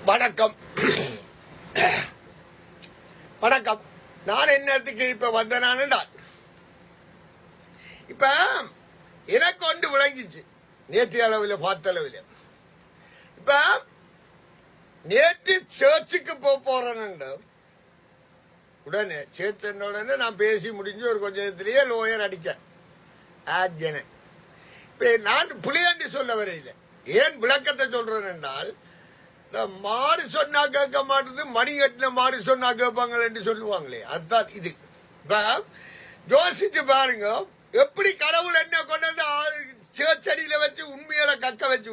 வணக்கம் வணக்கம். நான் என்னத்துக்கு இப்ப வந்தேனான்டா, இப்ப எனக்கு ஒன்று விளங்கிச்சு நேற்று அளவில் பார்த்த அளவில். இப்ப நேற்று சர்ச்சுக்கு போறேன்னு உடனே சேர்த்த உடனே நான் பேசி முடிஞ்சு ஒரு கொஞ்ச நேரத்திலேயே லோயர் அடிக்க ஆஜன. இப்ப நான் புளியாண்டி சொல்ல வரையில ஏன் விளக்கத்தை சொல்றேன் என்றால், இந்த மாடு சொன்னா கேட்க மாட்டேது, மணி கட்டின மாடு சொன்னா கேட்பாங்க என்று சொல்லுவாங்களே, அதுதான் இது. இப்ப யோசிச்சு பாருங்க, எப்படி கடவுள் என்ன கொண்டு வந்து சேச்சடியில வச்சு உண்மையில கக்க வச்சு